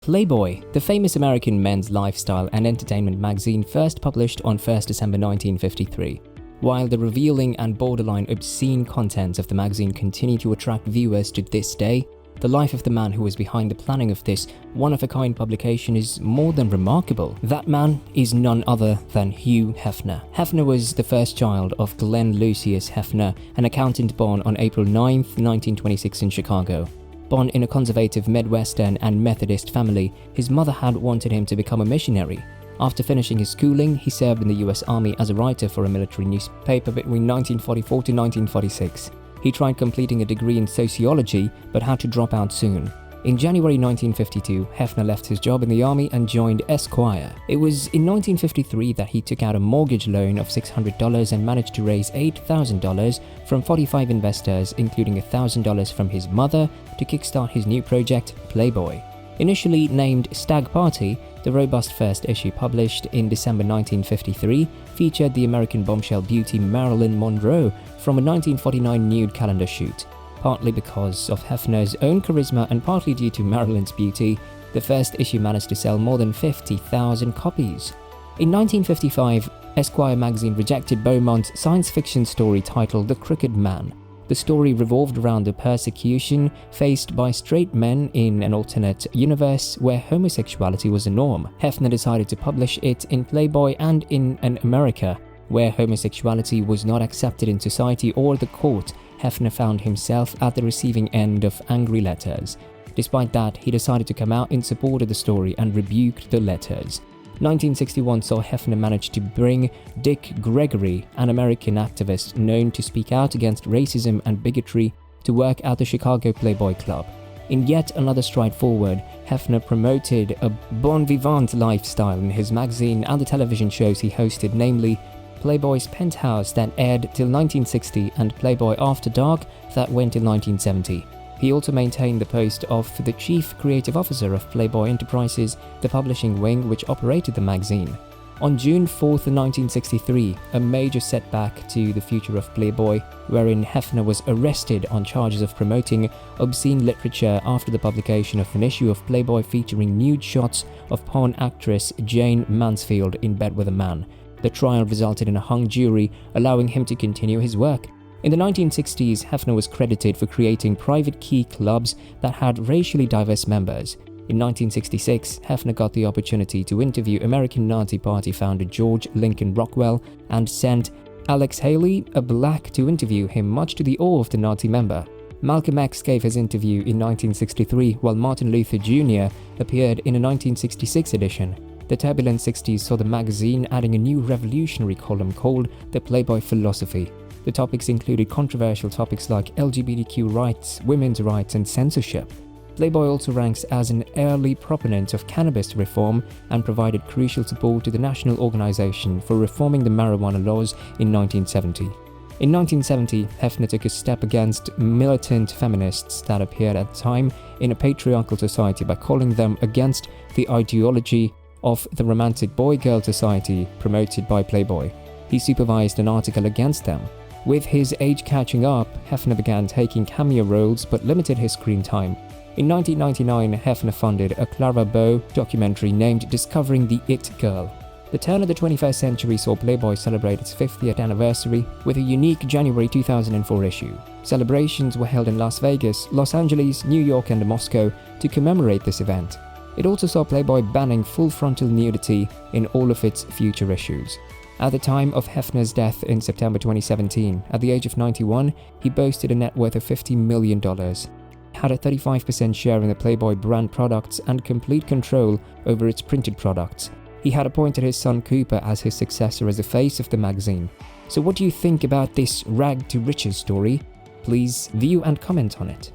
Playboy, the famous American men's lifestyle and entertainment magazine, first published on 1st December 1953. While the revealing and borderline obscene contents of the magazine continue to attract viewers to this day, the life of the man who was behind the planning of this one-of-a-kind publication is more than remarkable. That man is none other than Hugh Hefner. Hefner was the first child of Glenn Lucius Hefner, an accountant born on April 9, 1926 in Chicago. Born in a conservative Midwestern and Methodist family, his mother had wanted him to become a missionary. After finishing his schooling, he served in the US Army as a writer for a military newspaper between 1944 to 1946. He tried completing a degree in sociology, but had to drop out soon. In January 1952, Hefner left his job in the army and joined Esquire. It was in 1953 that he took out a mortgage loan of $600 and managed to raise $8,000 from 45 investors, including $1,000 from his mother, to kickstart his new project, Playboy. Initially named Stag Party, the robust first issue published in December 1953 featured the American bombshell beauty Marilyn Monroe from a 1949 nude calendar shoot. Partly because of Hefner's own charisma and partly due to Marilyn's beauty, the first issue managed to sell more than 50,000 copies. In 1955, Esquire magazine rejected Beaumont's science fiction story titled The Crooked Man. The story revolved around the persecution faced by straight men in an alternate universe where homosexuality was a norm. Hefner decided to publish it in Playboy and in an America where homosexuality was not accepted in society or the court. Hefner found himself at the receiving end of angry letters. Despite that, he decided to come out in support of the story and rebuked the letters. 1961 saw Hefner manage to bring Dick Gregory, an American activist known to speak out against racism and bigotry, to work at the Chicago Playboy Club. In yet another stride forward, Hefner promoted a bon vivant lifestyle in his magazine and the television shows he hosted, namely Playboy's Penthouse that aired till 1960 and Playboy After Dark that went till 1970. He also maintained the post of the Chief Creative Officer of Playboy Enterprises, the publishing wing which operated the magazine. On June 4, 1963, a major setback to the future of Playboy, wherein Hefner was arrested on charges of promoting obscene literature after the publication of an issue of Playboy featuring nude shots of porn actress Jane Mansfield in bed with a man. The trial resulted in a hung jury, allowing him to continue his work. In the 1960s, Hefner was credited for creating private key clubs that had racially diverse members. In 1966, Hefner got the opportunity to interview American Nazi Party founder George Lincoln Rockwell and sent Alex Haley, a black, to interview him, much to the awe of the Nazi member. Malcolm X gave his interview in 1963, while Martin Luther Jr. appeared in a 1966 edition. The turbulent 60s saw the magazine adding a new revolutionary column called The Playboy Philosophy. The topics included controversial topics like LGBTQ rights, women's rights, and censorship. Playboy also ranks as an early proponent of cannabis reform and provided crucial support to the National Organization for reforming the marijuana laws in 1970. In 1970, Hefner took a step against militant feminists that appeared at the time in a patriarchal society by calling them against the ideology of the romantic boy-girl society promoted by Playboy. He supervised an article against them. With his age catching up, Hefner began taking cameo roles but limited his screen time. In 1999, Hefner funded a Clara Bow documentary named Discovering the It Girl. The turn of the 21st century saw Playboy celebrate its 50th anniversary with a unique January 2004 issue. Celebrations were held in Las Vegas, Los Angeles, New York, and Moscow to commemorate this event. It also saw Playboy banning full frontal nudity in all of its future issues. At the time of Hefner's death in September 2017, at the age of 91, he boasted a net worth of $50 million. He had a 35% share in the Playboy brand products and complete control over its printed products. He had appointed his son Cooper as his successor as the face of the magazine. So what do you think about this rag to riches story? Please view and comment on it.